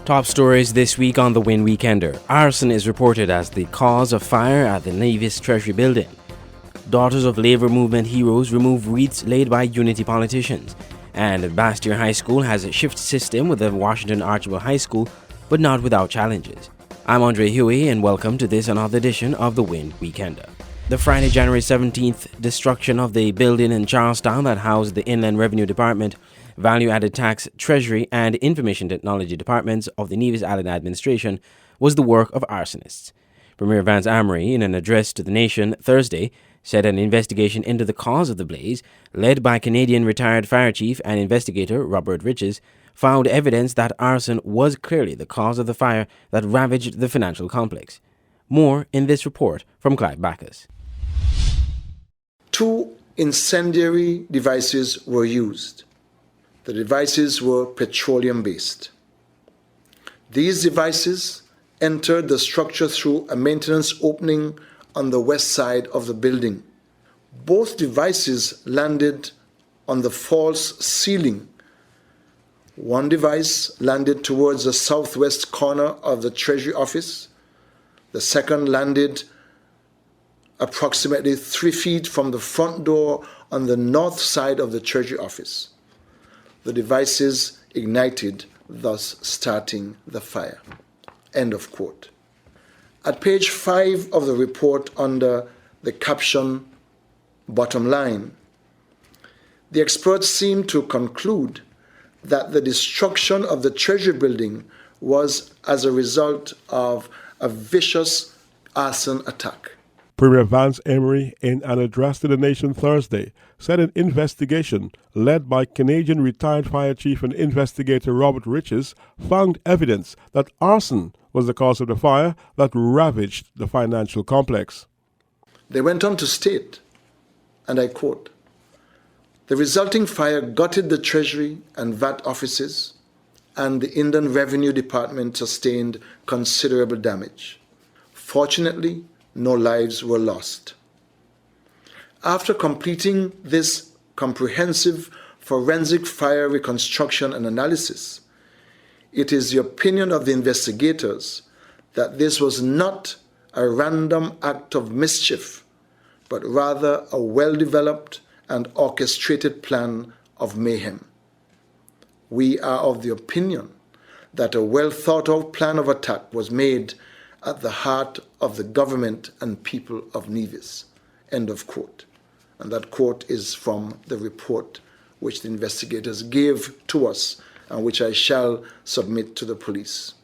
Top stories this week on the WINN Weekender. Arson is reported as the cause of fire at the Navy's Treasury building. Daughters of Labour movement heroes remove wreaths laid by Unity politicians. And Bastyr High School has a shift system with the Washington Archibald High School, but not without challenges. I'm Andre Huey and welcome to this another edition of the WINN Weekender. The Friday, January 17th destruction of the building in Charlestown that housed the Inland Revenue Department, Value-Added Tax, Treasury and Information Technology Departments of the Nevis Island Administration was the work of arsonists. Premier Vance Amory, in an address to the nation Thursday, said an investigation into the cause of the blaze, led by Canadian retired fire chief and investigator Robert Riches, found evidence that arson was clearly the cause of the fire that ravaged the financial complex. More in this report from Clive Backus. 2 incendiary devices were used. The devices were petroleum-based. These devices entered the structure through a maintenance opening on the west side of the building. Both devices landed on the false ceiling. One device landed towards the southwest corner of the Treasury office. The second landed approximately 3 feet from the front door on the north side of the Treasury office. The devices ignited, thus starting the fire. End of quote. At page 5 of the report, under the caption "Bottom Line," the experts seem to conclude that the destruction of the Treasury building was as a result of a vicious arson attack. Premier Vance Amory, in an address to the nation Thursday, said an investigation led by Canadian retired fire chief and investigator Robert Riches found evidence that arson was the cause of the fire that ravaged the financial complex. They went on to state, and I quote, "The resulting fire gutted the Treasury and VAT offices, and the Inland Revenue Department sustained considerable damage. Fortunately, no lives were lost." After completing this comprehensive forensic fire reconstruction and analysis, it is the opinion of the investigators that this was not a random act of mischief, but rather a well-developed and orchestrated plan of mayhem. We are of the opinion that a well-thought-out plan of attack was made at the heart of the government and people of Nevis. End of quote. And that quote is from the report which the investigators gave to us and which I shall submit to the police.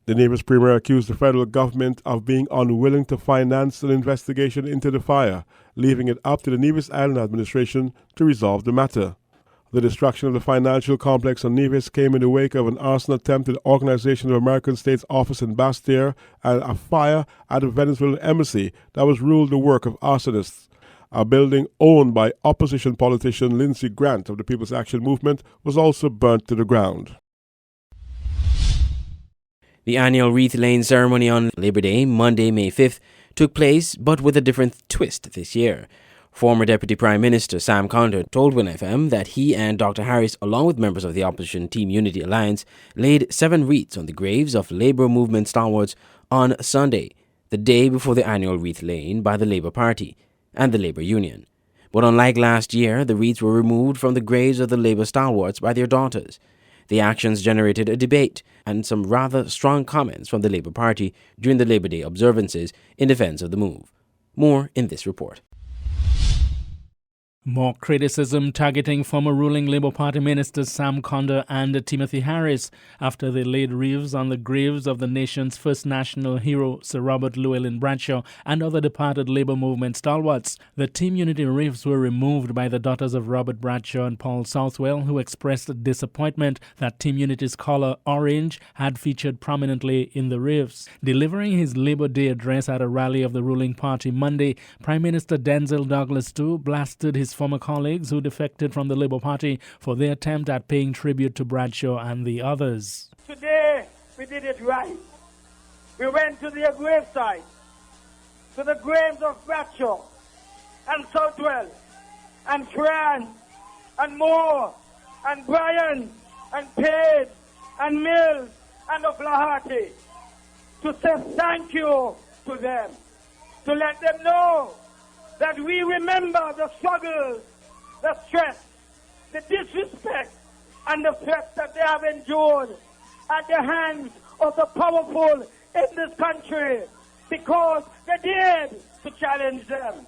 The Nevis Premier accused the federal government of being unwilling to finance an investigation into the fire, leaving it up to the Nevis Island Administration to resolve the matter. The destruction of the financial complex on Nevis came in the wake of an arson attempt at the Organization of American States office in Bastyr and a fire at the Venezuelan embassy that was ruled the work of arsonists. A building owned by opposition politician Lindsey Grant of the People's Action Movement was also burnt to the ground. The annual wreath laying ceremony on Labor Day, Monday, May 5th, took place, but with a different twist this year. Former Deputy Prime Minister Sam Condor told WINN FM that he and Dr. Harris, along with members of the opposition Team Unity Alliance, laid 7 wreaths on the graves of Labour movement stalwarts on Sunday, the day before the annual wreath laying by the Labour Party and the Labour Union. But unlike last year, the wreaths were removed from the graves of the Labour stalwarts by their daughters. The actions generated a debate and some rather strong comments from the Labour Party during the Labour Day observances in defence of the move. More in this report. More criticism targeting former ruling Labour Party ministers Sam Condor and Timothy Harris after they laid wreaths on the graves of the nation's first national hero, Sir Robert Llewellyn Bradshaw, and other departed Labour movement stalwarts. The Team Unity wreaths were removed by the daughters of Robert Bradshaw and Paul Southwell, who expressed disappointment that Team Unity's colour, orange, had featured prominently in the wreaths. Delivering his Labour Day address at a rally of the ruling party Monday, Prime Minister Denzil Douglas too blasted his former colleagues who defected from the Labour Party for their attempt at paying tribute to Bradshaw and the others. Today, we did it right. We went to their graveside, to the graves of Bradshaw and Southwell and Fran and Moore and Bryan and Page and Mills and of Lahati, to say thank you to them, to let them know that we remember the struggles, the stress, the disrespect, and the threats that they have endured at the hands of the powerful in this country, because they dared to challenge them.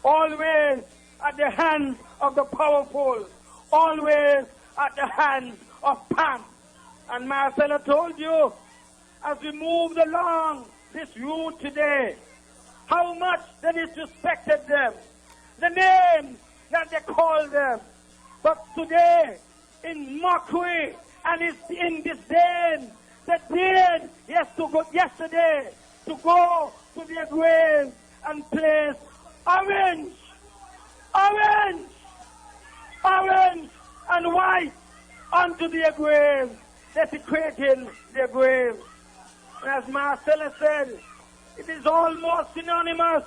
Always at the hands of the powerful, always at the hands of PAM. And Marcella told you, as we moved along this route today, how much they disrespected them, the names that they called them. But today, in mockery and in disdain, they dared yesterday to go to their graves and place orange, and white onto their graves, desecrating their graves. And as Marcella said, it is almost synonymous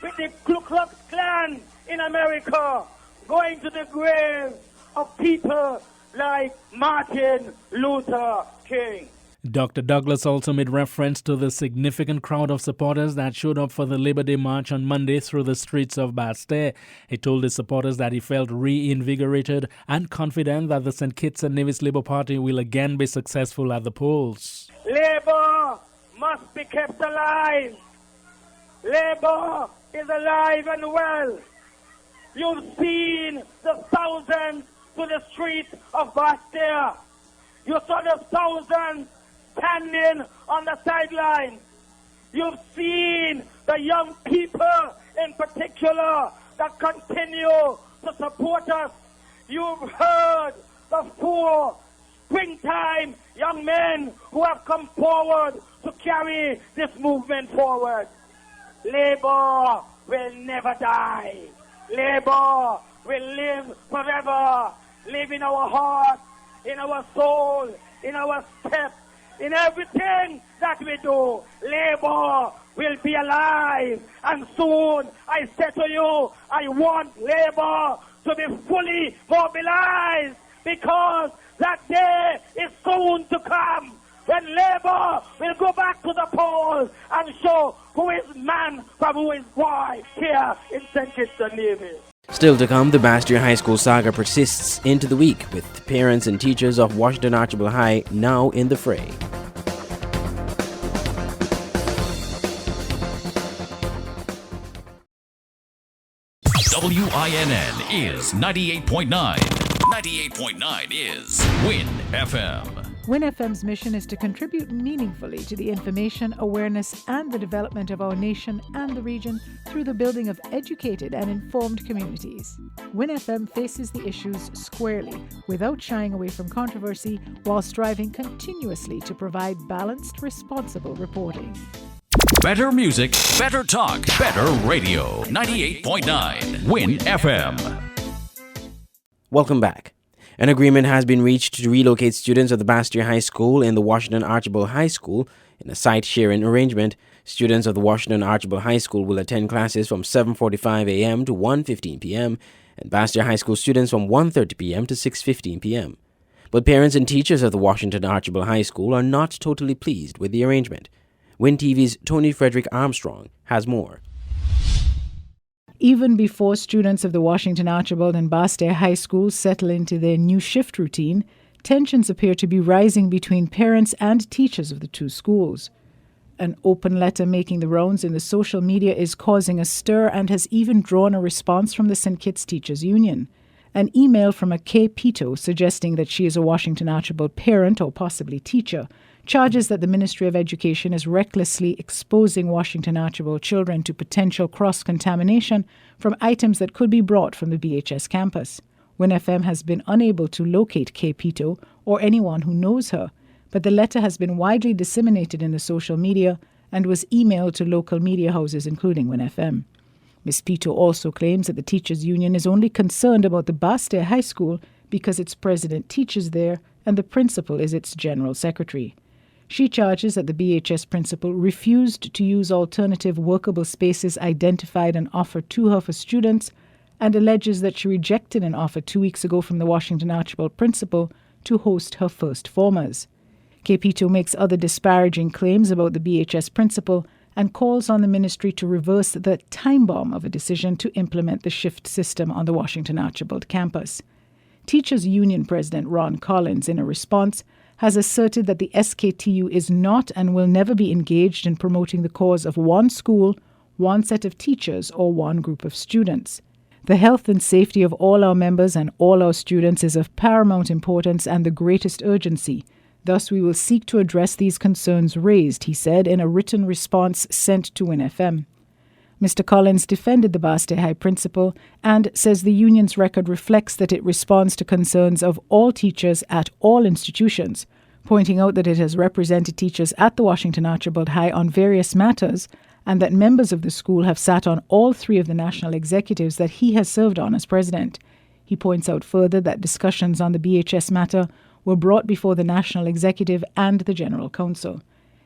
with the Ku Klux Klan in America going to the graves of people like Martin Luther King. Dr. Douglas also made reference to the significant crowd of supporters that showed up for the Labor Day March on Monday through the streets of Bastille. He told his supporters that he felt reinvigorated and confident that the St. Kitts and Nevis Labour Party will again be successful at the polls. Labour must be kept alive. Labour is alive and well. You've seen the thousands to the streets of Bastille. You saw the thousands standing on the sidelines. You've seen the young people in particular that continue to support us. You've heard the 4 springtime young men who have come forward to carry this movement forward. Labour will never die. Labour will live forever. Live in our heart, in our soul, in our steps, in everything that we do. Labour will be alive, and soon, I say to you, I want Labour to be fully mobilized, because that day is soon to come when Labour will go back to the polls and show who is man from who is boy here in St. Kitts and Nevis. Still to come, the Bastille High School saga persists into the week, with parents and teachers of Washington Archibald High now in the fray. WINN is 98.9. 98.9 is WINN FM. WINN FM's mission is to contribute meaningfully to the information, awareness, and the development of our nation and the region through the building of educated and informed communities. WINN FM faces the issues squarely, without shying away from controversy, while striving continuously to provide balanced, responsible reporting. Better music, better talk, better radio. 98.9 WINN FM. Welcome back. An agreement has been reached to relocate students of the Bastille High School and the Washington Archibald High School in a site-sharing arrangement. Students of the Washington Archibald High School will attend classes from 7:45 a.m. to 1:15 p.m. and Bastille High School students from 1:30 p.m. to 6:15 p.m. But parents and teachers of the Washington Archibald High School are not totally pleased with the arrangement. WINN TV's Tony Frederick Armstrong has more. Even before students of the Washington Archibald and Bastille High Schools settle into their new shift routine, tensions appear to be rising between parents and teachers of the two schools. An open letter making the rounds in the social media is causing a stir and has even drawn a response from the St. Kitts Teachers Union. An email from a Kay Pito suggesting that she is a Washington Archibald parent or possibly teacher charges that the Ministry of Education is recklessly exposing Washington Archibald children to potential cross-contamination from items that could be brought from the BHS campus. WINN FM has been unable to locate Kay Pito or anyone who knows her, but the letter has been widely disseminated in the social media and was emailed to local media houses, including WINN FM. Ms. Pito also claims that the Teachers Union is only concerned about the Bastille High School because its president teaches there and the principal is its general secretary. She charges that the BHS principal refused to use alternative workable spaces identified and offered to her for students, and alleges that she rejected an offer 2 weeks ago from the Washington Archibald principal to host her first formers. KP2 makes other disparaging claims about the BHS principal and calls on the ministry to reverse the time bomb of a decision to implement the shift system on the Washington Archibald campus. Teachers Union President Ron Collins, in a response, has asserted that the SKTU is not and will never be engaged in promoting the cause of one school, one set of teachers, or one group of students. The health and safety of all our members and all our students is of paramount importance and the greatest urgency. Thus, we will seek to address these concerns raised, he said in a written response sent to WINN FM. Mr. Collins defended the Basti High principal and says the union's record reflects that it responds to concerns of all teachers at all institutions, pointing out that it has represented teachers at the Washington Archibald High on various matters and that members of the school have sat on all three of the national executives that he has served on as president. He points out further that discussions on the BHS matter were brought before the National Executive and the General Council.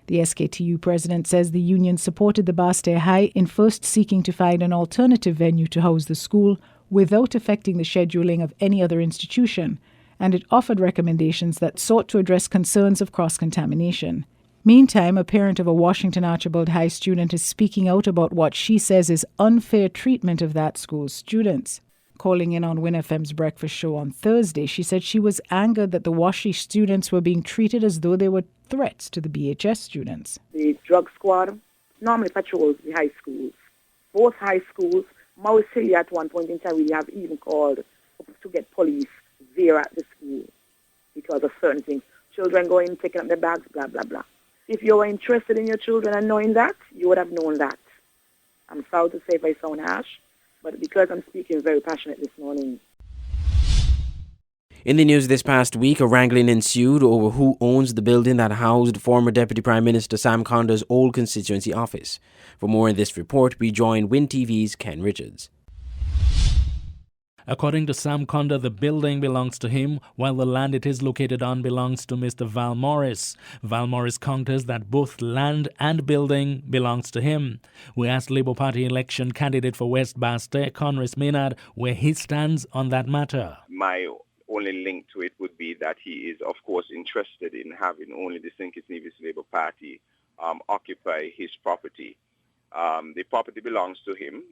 The SKTU president says the union supported the Basti High in first seeking to find an alternative venue to house the school without affecting the scheduling of any other institution, and it offered recommendations that sought to address concerns of cross-contamination. Meantime, a parent of a Washington Archibald High student is speaking out about what she says is unfair treatment of that school's students. Calling in on WINN FM's breakfast show on Thursday, she said she was angered that the WashI students were being treated as though they were threats to the BHS students. The drug squad normally patrols the high schools. Both high schools, Maui City at one point in time, we have even called to get police there at the school because of certain things. Children going, taking up their bags, blah, blah, blah. If you were interested in your children and knowing that, you would have known that. I'm sorry to say if I sound harsh, but because I'm speaking very passionate this morning. In the news this past week, a wrangling ensued over who owns the building that housed former Deputy Prime Minister Sam Conder's old constituency office. For more in this report, we join WINN TV's Ken Richards. According to Sam Conder, the building belongs to him, while the land it is located on belongs to Mr. Val Morris. Val Morris counters that both land and building belongs to him. We asked Labour Party election candidate for West Bastille, Conris Maynard, where he stands on that matter. My only link to it would be that he is, of course, interested in having only the St. Kitts Nevis Labour Party occupy his property. The property belongs to him.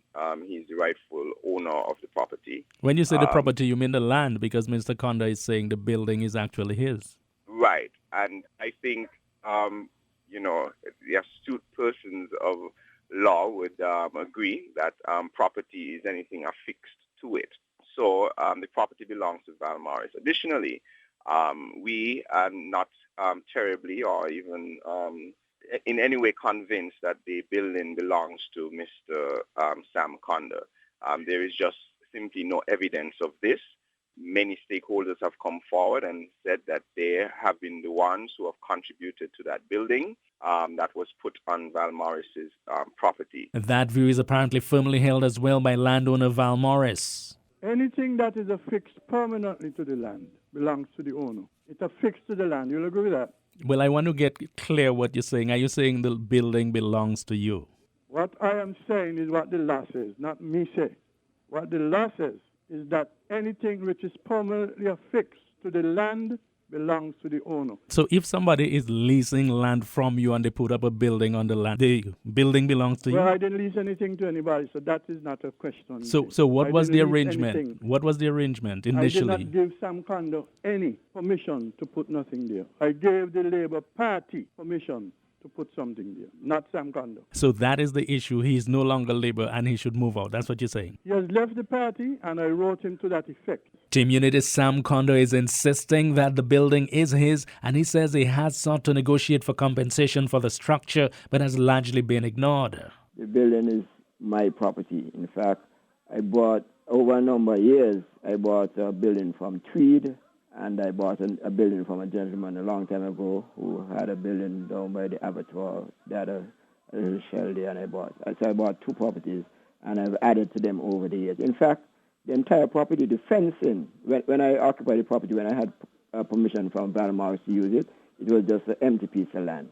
He's the rightful owner of the property. When you say the property, you mean the land, because Mr. Conder is saying the building is actually his. Right. And I think, the astute persons of law would agree that property is anything affixed to it. So the property belongs to Val Morris. Additionally, we are not terribly or even in any way convinced that the building belongs to Mr. Sam Conder. There is just simply no evidence of this. Many stakeholders have come forward and said that they have been the ones who have contributed to that building that was put on Val Morris's property. That view is apparently firmly held as well by landowner Val Morris. Anything that is affixed permanently to the land belongs to the owner. It's affixed to the land. You'll agree with that? Well, I want to get clear what you're saying. Are you saying the building belongs to you? What I am saying is what the law says, not me say. What the law says is that anything which is permanently affixed to the land belongs to the owner. So if somebody is leasing land from you and they put up a building on the land, the building belongs to you? Well, I didn't lease anything to anybody, so that is not a question. So what was the arrangement? What was the arrangement initially? I did not give Sam Conder any permission to put nothing there. I gave the Labour Party permission to put something there, not Sam Conder. So that is the issue. He is no longer Labour and he should move out. That's what you're saying? He has left the party and I wrote him to that effect. Team Unity Sam Conder is insisting that the building is his, and he says he has sought to negotiate for compensation for the structure but has largely been ignored. The building is my property. In fact, I bought, over a number of years, I bought a building from Tweed, and I bought a building from a gentleman a long time ago who had a building down by the abattoir. They had a little shell there, and I bought two properties, and I've added to them over the years. In fact, the entire property, the fencing, when I occupied the property, when I had permission from Val Morris to use it, it was just an empty piece of land.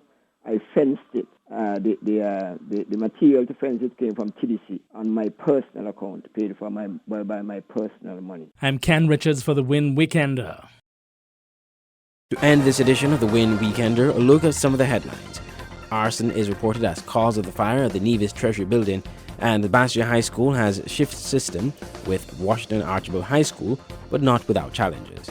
I fenced it. The material to fence it came from TDC on my personal account, paid for by my personal money. I'm Ken Richards for the WINN Weekender. To end this edition of the WINN Weekender, a look at some of the headlines. Arson is reported as cause of the fire at the Nevis Treasury Building, and the Bastia High School has shift system with Washington Archibald High School, but not without challenges.